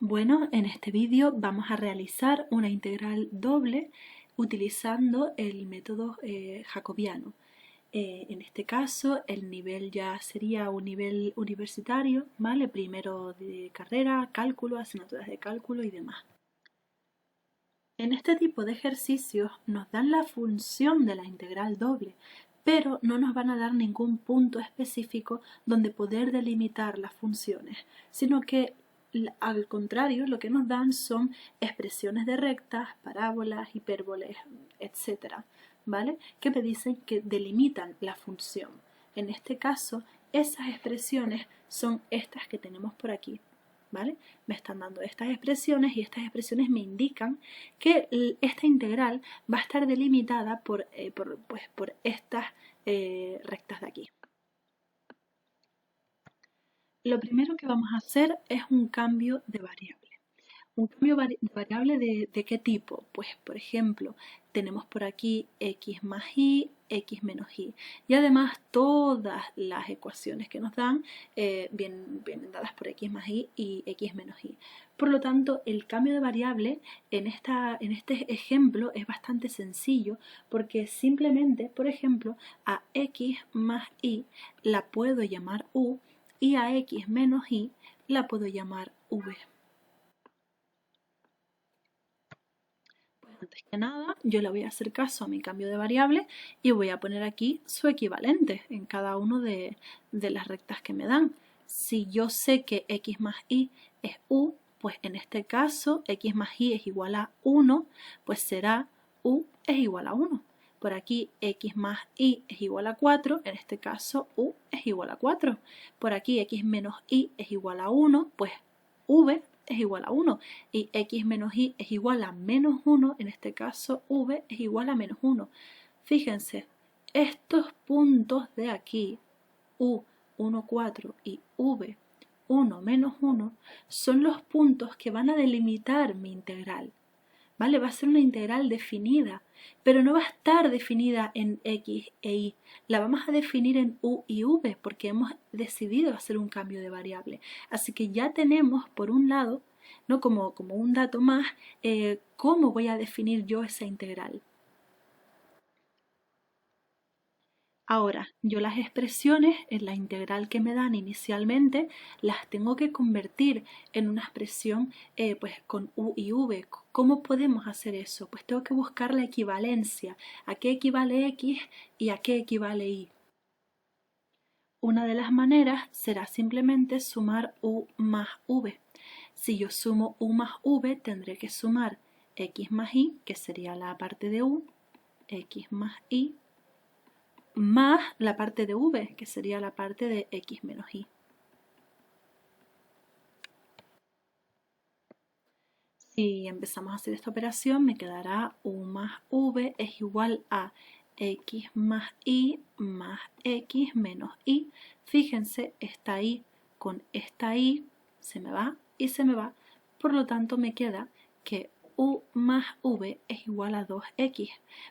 Bueno, en este vídeo vamos a realizar una integral doble utilizando el método jacobiano. En este caso el nivel ya sería un nivel universitario, ¿vale? Primero de carrera, cálculo, asignaturas de cálculo y demás. En este tipo de ejercicios nos dan la función de la integral doble, pero no nos van a dar ningún punto específico donde poder delimitar las funciones, sino que al contrario lo que nos dan son expresiones de rectas, parábolas, hipérboles, etc., ¿vale? Que me dicen que delimitan la función. En este caso, esas expresiones son estas que tenemos por aquí, ¿vale? Me están dando estas expresiones y estas expresiones me indican que esta integral va a estar delimitada por estas rectas de aquí. Lo primero que vamos a hacer es un cambio de variable. ¿Un cambio de variable de qué tipo? Pues, por ejemplo, tenemos por aquí x más y, x menos y. Y además todas las ecuaciones que nos dan vienen dadas por x más y x menos y. Por lo tanto, el cambio de variable en este ejemplo es bastante sencillo porque simplemente, por ejemplo, a x más y la puedo llamar u y a x menos y la puedo llamar v. Antes que nada, yo le voy a hacer caso a mi cambio de variable y voy a poner aquí su equivalente en cada una de las rectas que me dan. Si yo sé que x más y es u, pues en este caso x más y es igual a 1, pues será u es igual a 1. Por aquí x más y es igual a 4, en este caso u es igual a 4. Por aquí x menos y es igual a 1, pues v es igual a 1 y x menos y es igual a menos 1, en este caso v es igual a menos 1. Fíjense, estos puntos de aquí, u, 1, 4 y v, 1, menos 1, son los puntos que van a delimitar mi integral. ¿Vale? Va a ser una integral definida, pero no va a estar definida en x e y. La vamos a definir en u y v porque hemos decidido hacer un cambio de variable. Así que ya tenemos, por un lado, ¿no? como un dato más, cómo voy a definir yo esa integral. Ahora, yo las expresiones en la integral que me dan inicialmente las tengo que convertir en una expresión pues con u y v. ¿Cómo podemos hacer eso? Pues tengo que buscar la equivalencia. ¿A qué equivale x y a qué equivale y? Una de las maneras será simplemente sumar u más v. Si yo sumo u más v, tendré que sumar x más y, que sería la parte de u, x más y, más la parte de v, que sería la parte de x menos y. Si empezamos a hacer esta operación, me quedará u más v es igual a x más y menos y. Fíjense, esta y con esta y se me va y se me va. Por lo tanto, me queda que u más v es igual a 2x.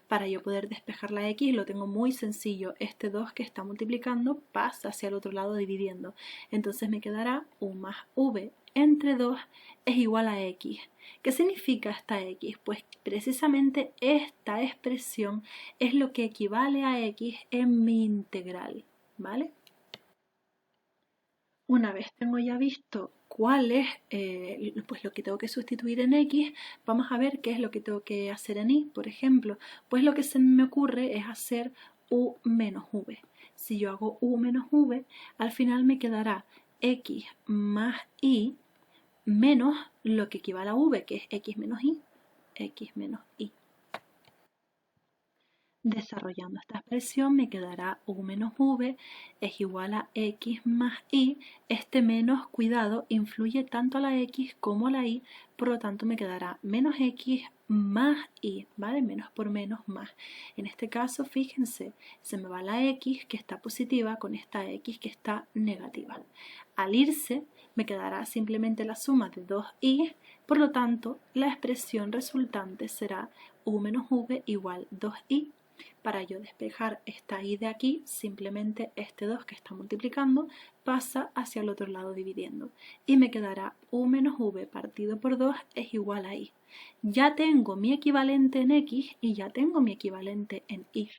Para yo poder despejar la x lo tengo muy sencillo. Este 2 que está multiplicando pasa hacia el otro lado dividiendo. Entonces me quedará u más v entre 2 es igual a x. ¿Qué significa esta x? Pues precisamente esta expresión es lo que equivale a x en mi integral, ¿vale? Una vez tengo ya visto cuál es pues lo que tengo que sustituir en x, vamos a ver qué es lo que tengo que hacer en y. Por ejemplo, pues lo que se me ocurre es hacer u menos v. Si yo hago u menos v, al final me quedará x más y menos lo que equivale a v, que es x menos y, x menos y. Desarrollando esta expresión me quedará u menos v es igual a x más y. Este menos, cuidado, influye tanto a la x como a la y, por lo tanto me quedará menos x más y, ¿vale? Menos por menos más. En este caso, fíjense, se me va la x que está positiva con esta x que está negativa. Al irse, me quedará simplemente la suma de 2y, por lo tanto, la expresión resultante será u menos v igual 2y. Para yo despejar esta y de aquí, simplemente este 2 que está multiplicando pasa hacia el otro lado dividiendo. Y me quedará u menos v partido por 2 es igual a y. Ya tengo mi equivalente en x y ya tengo mi equivalente en y.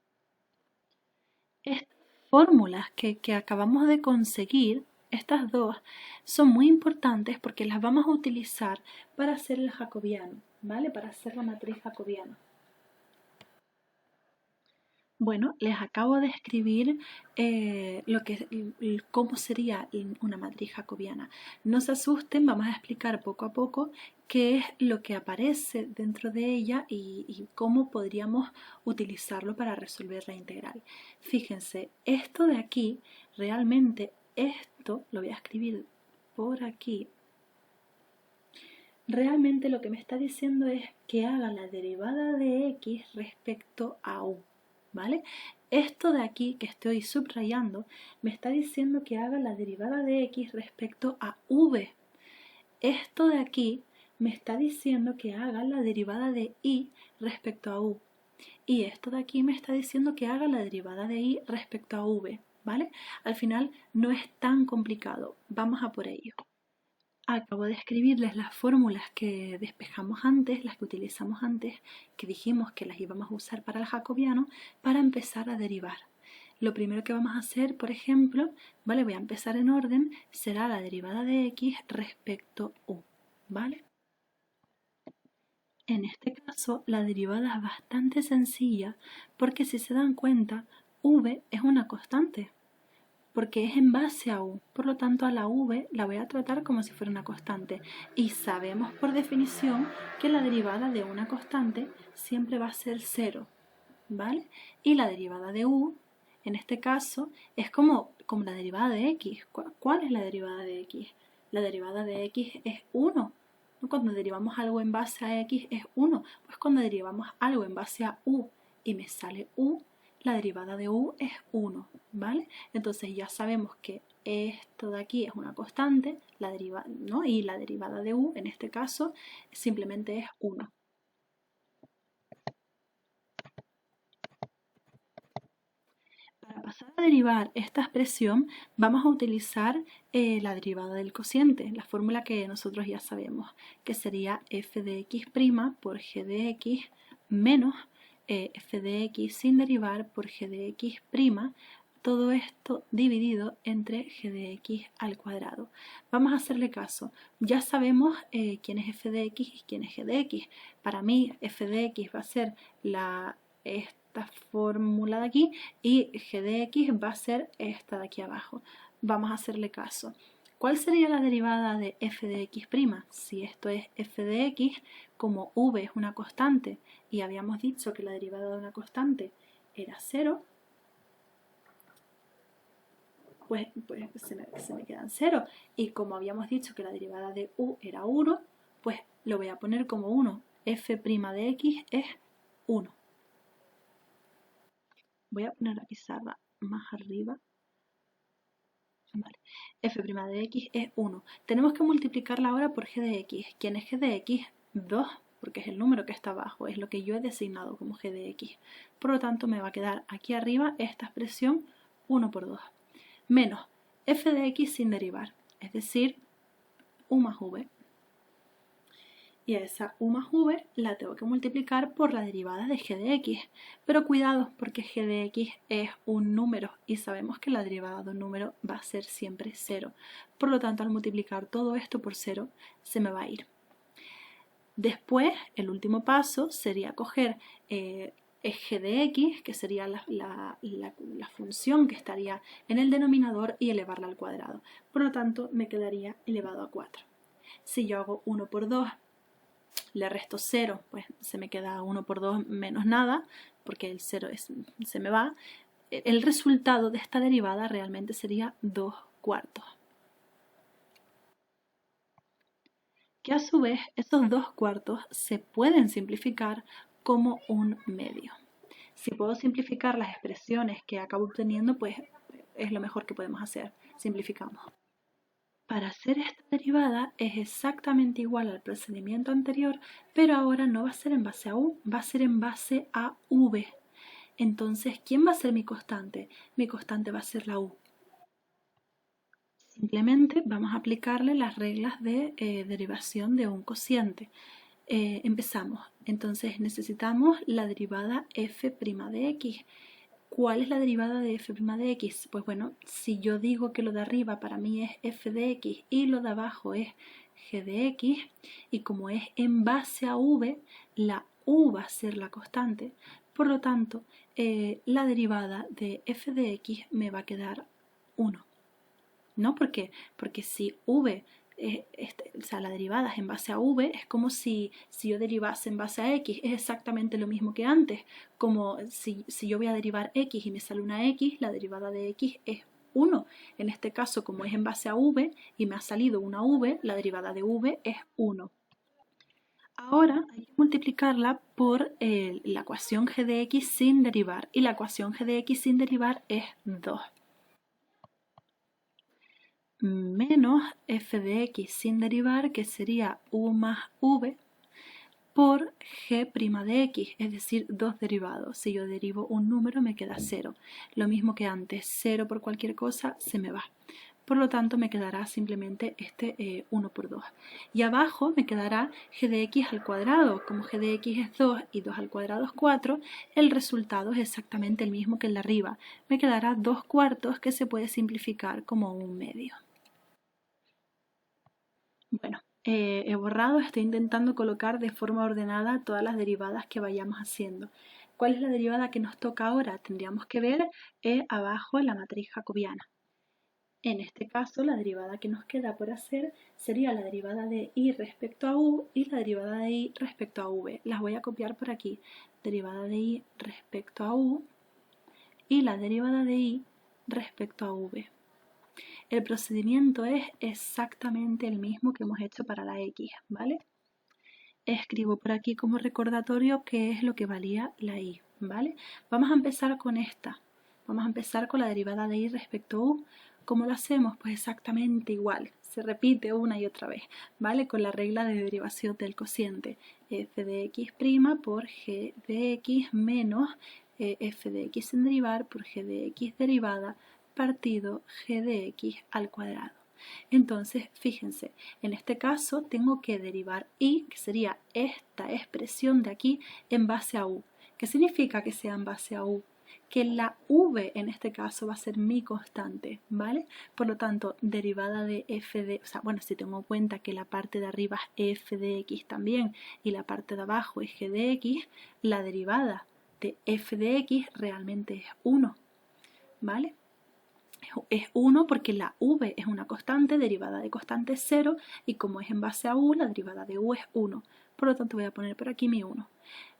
Estas fórmulas que acabamos de conseguir, estas dos, son muy importantes porque las vamos a utilizar para hacer el jacobiano, ¿vale? Para hacer la matriz jacobiana. Bueno, les acabo de escribir cómo sería una matriz jacobiana. No se asusten, vamos a explicar poco a poco qué es lo que aparece dentro de ella y cómo podríamos utilizarlo para resolver la integral. Fíjense, esto de aquí, realmente esto, lo voy a escribir por aquí, realmente lo que me está diciendo es que haga la derivada de x respecto a u. ¿Vale? Esto de aquí que estoy subrayando me está diciendo que haga la derivada de x respecto a v. Esto de aquí me está diciendo que haga la derivada de y respecto a u. Y esto de aquí me está diciendo que haga la derivada de y respecto a v. ¿Vale? Al final no es tan complicado. Vamos a por ello. Acabo de escribirles las fórmulas que despejamos antes, las que utilizamos antes, que dijimos que las íbamos a usar para el jacobiano, para empezar a derivar. Lo primero que vamos a hacer, por ejemplo, ¿vale? Voy a empezar en orden, será la derivada de x respecto a u, ¿vale? En este caso, la derivada es bastante sencilla, porque si se dan cuenta, v es una constante, porque es en base a u, por lo tanto a la v la voy a tratar como si fuera una constante y sabemos por definición que la derivada de una constante siempre va a ser 0, ¿vale? Y la derivada de u, en este caso, es como la derivada de x. ¿Cuál es la derivada de x? La derivada de x es 1. Cuando derivamos algo en base a x es 1, pues cuando derivamos algo en base a u y me sale u, la derivada de u es 1, ¿vale? Entonces ya sabemos que esto de aquí es una constante, ¿no? Y la derivada de u, en este caso, simplemente es 1. Para pasar a derivar esta expresión, vamos a utilizar la derivada del cociente, la fórmula que nosotros ya sabemos, que sería f de x' por g de x menos f de x sin derivar por g de x', todo esto dividido entre g de x al cuadrado. Vamos a hacerle caso. Ya sabemos quién es f de x y quién es g de x. Para mí f de x va a ser esta fórmula de aquí y g de x va a ser esta de aquí abajo. Vamos a hacerle caso. ¿Cuál sería la derivada de f de x'? Si esto es f de x, como v es una constante y habíamos dicho que la derivada de una constante era 0, pues se me quedan 0. Y como habíamos dicho que la derivada de u era 1, pues lo voy a poner como 1. f' de x es 1. Voy a poner la pizarra más arriba. Vale. f' de x es 1. Tenemos que multiplicarla ahora por g de x. ¿Quién es g de x? 2, porque es el número que está abajo, es lo que yo he designado como g de x. Por lo tanto, me va a quedar aquí arriba esta expresión 1 por 2. Menos f de x sin derivar, es decir, u más v. Y a esa u más v la tengo que multiplicar por la derivada de g de x. Pero cuidado, porque g de x es un número y sabemos que la derivada de un número va a ser siempre 0. Por lo tanto, al multiplicar todo esto por 0, se me va a ir. Después, el último paso sería coger g de x, que sería la función que estaría en el denominador, y elevarla al cuadrado. Por lo tanto, me quedaría elevado a 4. Si yo hago 1 por 2, le resto 0, pues se me queda 1 por 2 menos nada, porque el 0 se me va. El resultado de esta derivada realmente sería 2 cuartos. Que a su vez esos 2 cuartos se pueden simplificar como un medio. Si puedo simplificar las expresiones que acabo obteniendo, pues es lo mejor que podemos hacer. Simplificamos. Para hacer esta derivada es exactamente igual al procedimiento anterior, pero ahora no va a ser en base a u, va a ser en base a v. Entonces, ¿quién va a ser mi constante? Mi constante va a ser la u. Simplemente vamos a aplicarle las reglas de derivación de un cociente. Empezamos. Entonces necesitamos la derivada f' de x. ¿Cuál es la derivada de f' de x? Pues bueno, si yo digo que lo de arriba para mí es f de x y lo de abajo es g de x, y como es en base a v, la u va a ser la constante. Por lo tanto, la derivada de f de x me va a quedar 1. ¿No? ¿Por qué? Porque si v, o sea, la derivada es en base a v, es como si yo derivase en base a x, es exactamente lo mismo que antes. Como si yo voy a derivar x y me sale una x, la derivada de x es 1. En este caso, como es en base a v y me ha salido una v, la derivada de v es 1. Ahora hay que multiplicarla por la ecuación g de x sin derivar, y la ecuación g de x sin derivar es 2. Menos f de x sin derivar, que sería u más v, por g' de x, es decir, 2 derivados. Si yo derivo un número me queda 0. Lo mismo que antes, 0 por cualquier cosa se me va. Por lo tanto me quedará simplemente este 1 por 2. Y abajo me quedará g de x al cuadrado. Como g de x es 2 y 2 al cuadrado es 4, el resultado es exactamente el mismo que el de arriba. Me quedará 2 cuartos, que se puede simplificar como 1/2. Bueno, he borrado, estoy intentando colocar de forma ordenada todas las derivadas que vayamos haciendo. ¿Cuál es la derivada que nos toca ahora? Tendríamos que ver abajo en la matriz jacobiana. En este caso, la derivada que nos queda por hacer sería la derivada de y respecto a u y la derivada de y respecto a v. Las voy a copiar por aquí. Derivada de y respecto a u y la derivada de y respecto a v. El procedimiento es exactamente el mismo que hemos hecho para la x, ¿vale? Escribo por aquí como recordatorio qué es lo que valía la y, ¿vale? Vamos a empezar con esta. Vamos a empezar con la derivada de y respecto a u. ¿Cómo lo hacemos? Pues exactamente igual. Se repite una y otra vez, ¿vale? Con la regla de derivación del cociente. F de x' por g de x menos f de x sin derivar por g de x derivada partido g de x al cuadrado. Entonces, fíjense, en este caso tengo que derivar y, que sería esta expresión de aquí, en base a u. ¿Qué significa que sea en base a u? Que la v en este caso va a ser mi constante, ¿vale? Por lo tanto, derivada de f de, o sea, bueno, si tengo en cuenta que la parte de arriba es f de x también y la parte de abajo es g de x, la derivada de f de x realmente es 1, ¿vale? Es 1 porque la v es una constante, derivada de constante es 0, y como es en base a u, la derivada de u es 1. Por lo tanto voy a poner por aquí mi 1.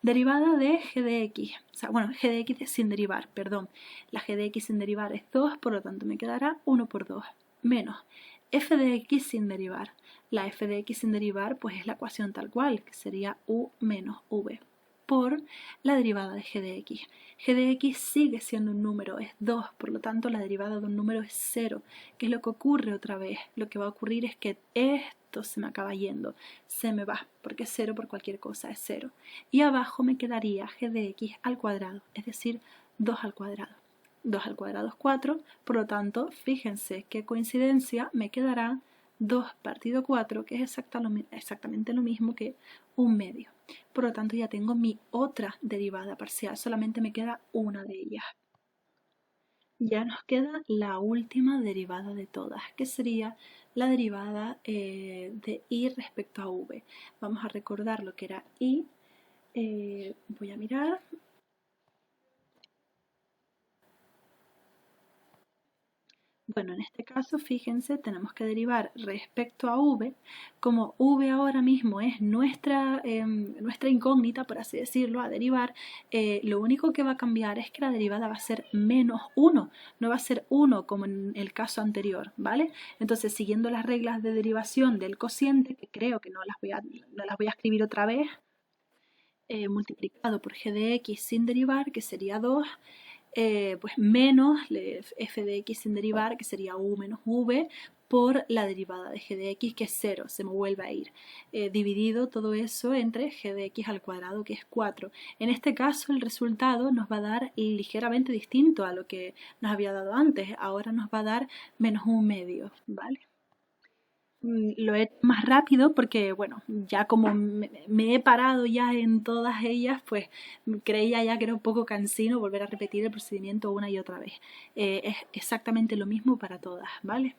Derivada de g de x, o sea, bueno, g de x sin derivar, perdón. La g de x sin derivar es 2, por lo tanto me quedará 1 por 2, menos f de x sin derivar. La f de x sin derivar pues es la ecuación tal cual, que sería u menos v, por la derivada de g de x. G de x sigue siendo un número, es 2, por lo tanto la derivada de un número es 0. ¿Qué es lo que ocurre otra vez? Lo que va a ocurrir es que esto se me acaba yendo, se me va, porque 0 por cualquier cosa es 0. Y abajo me quedaría g de x al cuadrado, es decir, 2 al cuadrado. 2 al cuadrado es 4, por lo tanto, fíjense qué coincidencia, me quedará 2 partido 4, que es exactamente lo mismo que 1/2. Por lo tanto, ya tengo mi otra derivada parcial, solamente me queda una de ellas. Ya nos queda la última derivada de todas, que sería la derivada de y respecto a v. Vamos a recordar lo que era y. Voy a mirar. Bueno, en este caso, fíjense, tenemos que derivar respecto a v. Como v ahora mismo es nuestra incógnita, por así decirlo, a derivar, lo único que va a cambiar es que la derivada va a ser menos 1, no va a ser 1 como en el caso anterior, ¿vale? Entonces, siguiendo las reglas de derivación del cociente, que creo que no las voy a escribir otra vez, multiplicado por g de x sin derivar, que sería 2, pues menos f de x sin derivar, que sería u menos v, por la derivada de g de x, que es 0, se me vuelve a ir, dividido todo eso entre g de x al cuadrado, que es 4. En este caso el resultado nos va a dar ligeramente distinto a lo que nos había dado antes, ahora nos va a dar menos un medio, ¿vale? Lo he hecho más rápido porque, bueno, ya como me he parado ya en todas ellas, pues creía ya que era un poco cansino volver a repetir el procedimiento una y otra vez. Es exactamente lo mismo para todas, ¿vale?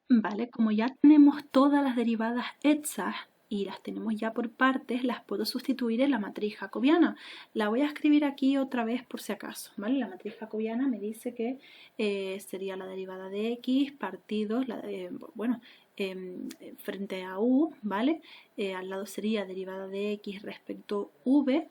Vale, como ya tenemos todas las derivadas hechas y las tenemos ya por partes, las puedo sustituir en la matriz jacobiana. La voy a escribir aquí otra vez por si acaso, ¿vale? La matriz jacobiana me dice que sería la derivada de x partido, bueno, frente a u, ¿vale? Al lado sería derivada de x respecto v,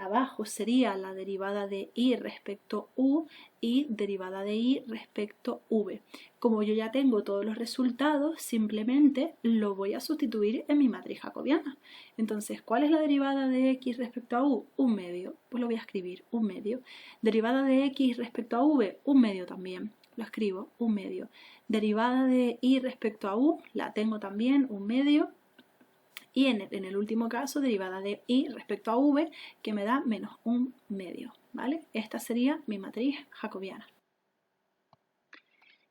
abajo sería la derivada de y respecto u y derivada de y respecto v. Como yo ya tengo todos los resultados, simplemente lo voy a sustituir en mi matriz jacobiana. Entonces, ¿cuál es la derivada de x respecto a u? Un medio. Pues lo voy a escribir, un medio. Derivada de x respecto a v, un medio también. Lo escribo, un medio. Derivada de y respecto a u, la tengo también, un medio. Y en el último caso, derivada de y respecto a v, que me da menos un medio, ¿vale? Esta sería mi matriz jacobiana.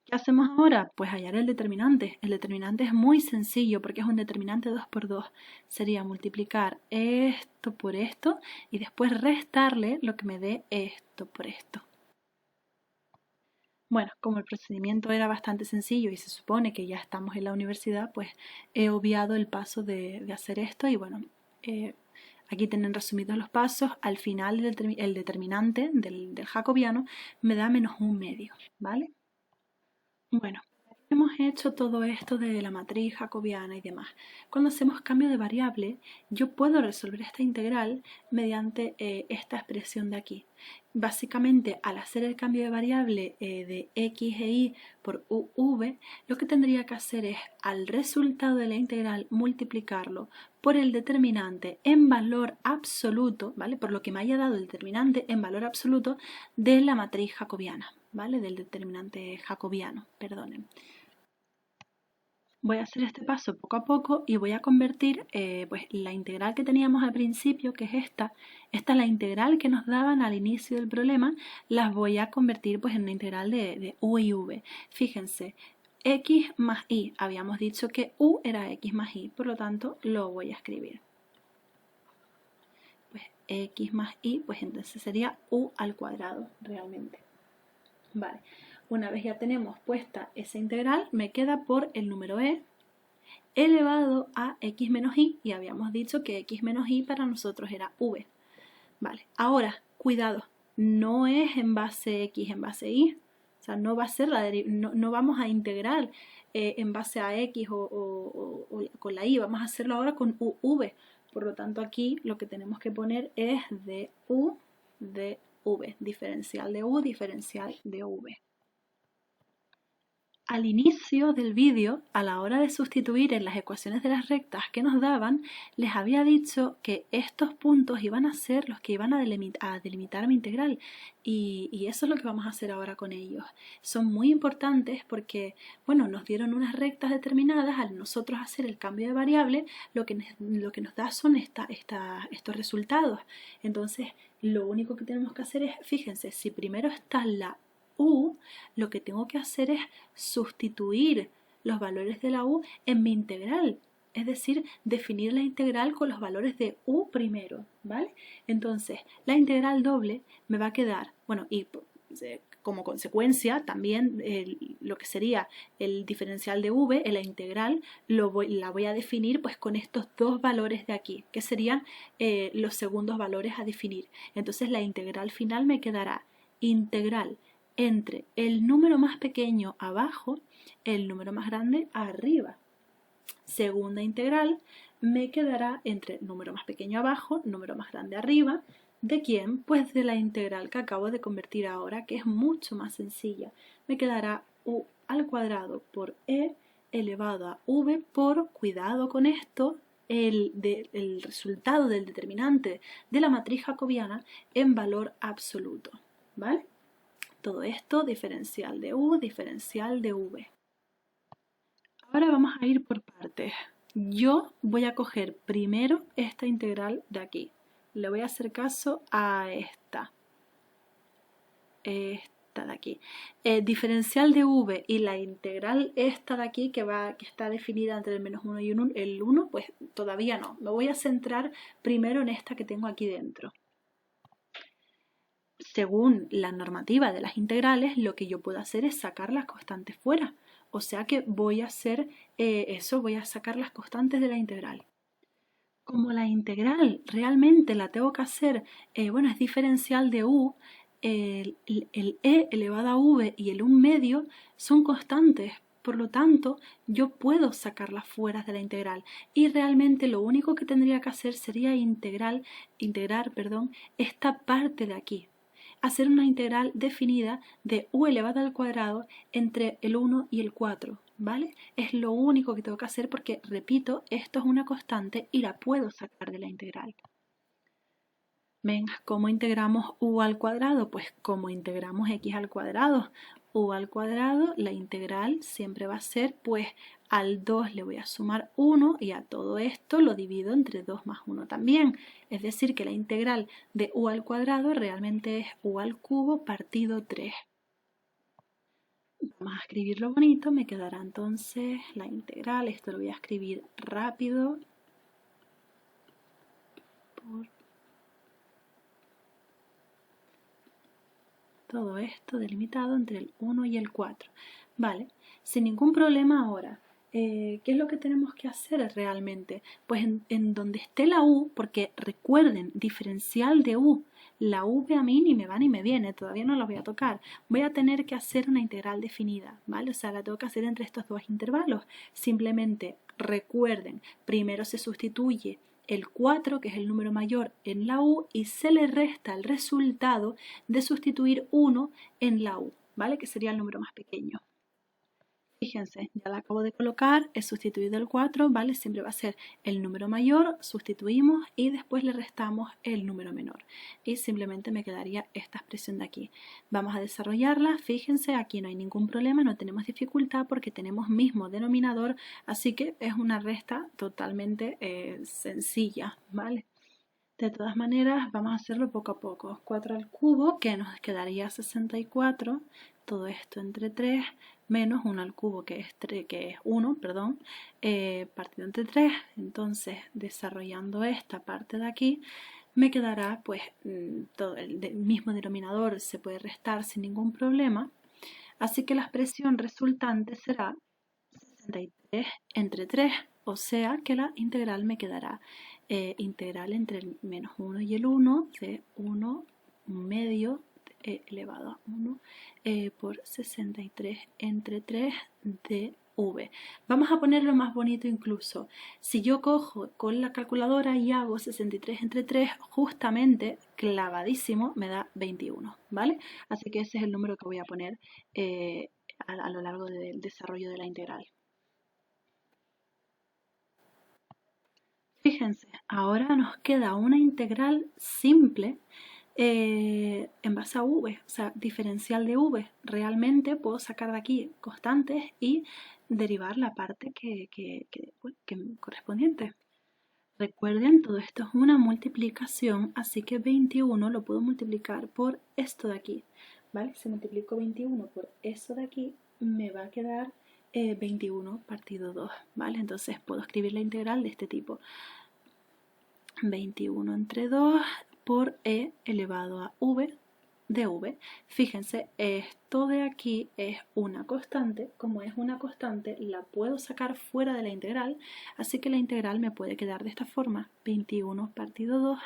¿Qué hacemos ahora? Pues hallar el determinante. El determinante es muy sencillo porque es un determinante 2 por 2. Sería multiplicar esto por esto y después restarle lo que me dé esto por esto. Bueno, como el procedimiento era bastante sencillo y se supone que ya estamos en la universidad, pues he obviado el paso de hacer esto y bueno, aquí tienen resumidos los pasos. Al final el determinante del jacobiano me da menos un medio, ¿vale? Bueno, hemos hecho todo esto de la matriz jacobiana y demás. Cuando hacemos cambio de variable, yo puedo resolver esta integral mediante esta expresión de aquí. Básicamente, al hacer el cambio de variable de x e y por uv, lo que tendría que hacer es al resultado de la integral multiplicarlo por el determinante en valor absoluto, ¿vale? Por lo que me haya dado el determinante en valor absoluto de la matriz jacobiana, ¿vale? Del determinante jacobiano, perdonen. Voy a hacer este paso poco a poco y voy a convertir pues, la integral que teníamos al principio, que es esta es la integral que nos daban al inicio del problema, las voy a convertir pues, en una integral de u y v. Fíjense, x más y, habíamos dicho que u era x más y, por lo tanto lo voy a escribir. Pues x más y, pues entonces sería u al cuadrado realmente. Vale. Una vez ya tenemos puesta esa integral, me queda por el número e elevado a x menos y habíamos dicho que x menos y para nosotros era v. Vale, ahora, cuidado, no es en base x en base y, o sea, no va a ser no vamos a integrar en base a x o con la y, vamos a hacerlo ahora con uv. Por lo tanto, aquí lo que tenemos que poner es de u de v, diferencial de u, diferencial de v. Al inicio del vídeo, a la hora de sustituir en las ecuaciones de las rectas que nos daban, les había dicho que estos puntos iban a ser los que iban a delimitar mi integral y eso es lo que vamos a hacer ahora con ellos. Son muy importantes porque, bueno, nos dieron unas rectas determinadas, al nosotros hacer el cambio de variable, lo que nos da son estos resultados. Entonces, lo único que tenemos que hacer es, fíjense, si primero está la u, lo que tengo que hacer es sustituir los valores de la u en mi integral, es decir, definir la integral con los valores de u primero, ¿vale? Entonces, la integral doble me va a quedar, bueno, y como consecuencia también lo que sería el diferencial de v, la integral, la voy a definir pues con estos dos valores de aquí, que serían los segundos valores a definir. Entonces, la integral final me quedará integral entre el número más pequeño abajo, el número más grande arriba. Segunda integral me quedará entre número más pequeño abajo, número más grande arriba. ¿De quién? Pues de la integral que acabo de convertir ahora, que es mucho más sencilla. Me quedará u al cuadrado por e elevado a v por, cuidado con esto, el resultado del determinante de la matriz jacobiana en valor absoluto, ¿vale? Todo esto diferencial de u, diferencial de v. Ahora vamos a ir por partes. Yo voy a coger primero esta integral de aquí. Le voy a hacer caso a esta. Esta de aquí. Diferencial de v y la integral esta de aquí que está definida entre el menos 1 y el 1, pues todavía no. Me voy a centrar primero en esta que tengo aquí dentro. Según la normativa de las integrales, lo que yo puedo hacer es sacar las constantes fuera. O sea que voy a hacer eso, voy a sacar las constantes de la integral. Como la integral realmente la tengo que hacer, bueno, es diferencial de u, el e elevado a v y el 1/2 son constantes. Por lo tanto, yo puedo sacarlas fuera de la integral y realmente lo único que tendría que hacer sería integrar, esta parte de aquí. Hacer una integral definida de u elevado al cuadrado entre el 1 y el 4, ¿vale? Es lo único que tengo que hacer porque, repito, esto es una constante y la puedo sacar de la integral. Venga, ¿cómo integramos u al cuadrado? Pues como integramos x al cuadrado. U al cuadrado, la integral siempre va a ser, pues al 2 le voy a sumar 1 y a todo esto lo divido entre 2 más 1 también. Es decir, que la integral de u al cuadrado realmente es u al cubo partido 3. Vamos a escribirlo bonito, me quedará entonces la integral, esto lo voy a escribir rápido, por todo esto delimitado entre el 1 y el 4. Vale, sin ningún problema ahora. ¿Qué es lo que tenemos que hacer realmente? Pues en donde esté la u, porque recuerden, diferencial de u, la v a mí ni me va ni me viene, todavía no la voy a tocar. Voy a tener que hacer una integral definida, ¿vale? O sea, la tengo que hacer entre estos dos intervalos. Simplemente recuerden, primero se sustituye el 4, que es el número mayor, en la u y se le resta el resultado de sustituir 1 en la u, ¿vale? Que sería el número más pequeño. Fíjense, ya la acabo de colocar, he sustituido el 4, ¿vale? Siempre va a ser el número mayor, sustituimos y después le restamos el número menor. Y simplemente me quedaría esta expresión de aquí. Vamos a desarrollarla, fíjense, aquí no hay ningún problema, no tenemos dificultad porque tenemos mismo denominador, así que es una resta totalmente sencilla, ¿vale? De todas maneras, vamos a hacerlo poco a poco. 4 al cubo, que nos quedaría 64, todo esto entre 3, menos 1 al cubo, que es 1, perdón, partido entre 3. Entonces, desarrollando esta parte de aquí, me quedará, pues, todo el mismo denominador se puede restar sin ningún problema. Así que la expresión resultante será 63 entre 3, o sea que la integral me quedará integral entre el menos 1 y el 1 de 1 medio elevado a 1 por 63 entre 3 de v. Vamos a ponerlo más bonito incluso. Si yo cojo con la calculadora y hago 63 entre 3, justamente, clavadísimo, me da 21, ¿vale? Así que ese es el número que voy a poner a lo largo del desarrollo de la integral. Fíjense, ahora nos queda una integral simple en base a v, o sea, diferencial de v. Realmente puedo sacar de aquí constantes y derivar la parte que correspondiente. Recuerden, todo esto es una multiplicación, así que 21 lo puedo multiplicar por esto de aquí, ¿vale? Si multiplico 21 por eso de aquí, me va a quedar 21 partido 2, ¿vale? Entonces puedo escribir la integral de este tipo. 21 entre 2 por e elevado a v de v. Fíjense, esto de aquí es una constante. Como es una constante, la puedo sacar fuera de la integral, así que la integral me puede quedar de esta forma. 21 partido 2,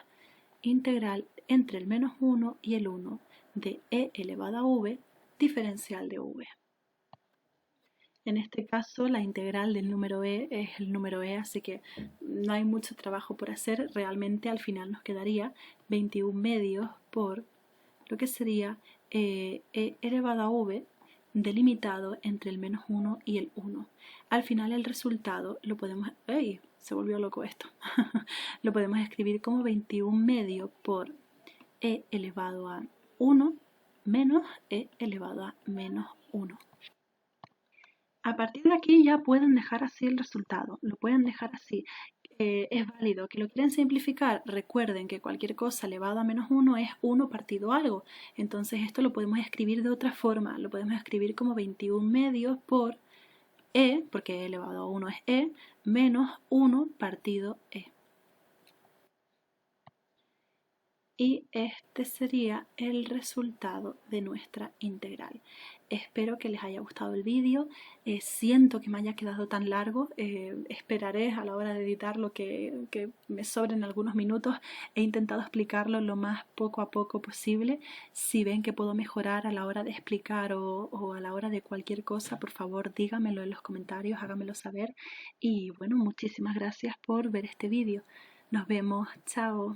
integral entre el menos 1 y el 1 de e elevado a v, diferencial de v. En este caso, la integral del número e es el número e, así que no hay mucho trabajo por hacer. Realmente al final nos quedaría 21 medios por lo que sería e elevado a v delimitado entre el menos 1 y el 1. Al final el resultado lo podemos... ¡Ey! Se volvió loco esto. Lo podemos escribir como 21 medios por e elevado a 1 menos e elevado a menos 1. A partir de aquí ya pueden dejar así el resultado, lo pueden dejar así. Es válido. Que lo quieren simplificar, recuerden que cualquier cosa elevado a menos 1 es 1 partido algo. Entonces esto lo podemos escribir de otra forma. Lo podemos escribir como 21 medios por e, porque e elevado a 1 es e, menos 1 partido e. Y este sería el resultado de nuestra integral. Espero que les haya gustado el vídeo. Siento que me haya quedado tan largo. Esperaré a la hora de editarlo que me sobren algunos minutos. He intentado explicarlo lo más poco a poco posible. Si ven que puedo mejorar a la hora de explicar o a la hora de cualquier cosa, por favor díganmelo en los comentarios, háganmelo saber. Y bueno, muchísimas gracias por ver este vídeo. Nos vemos. Chao.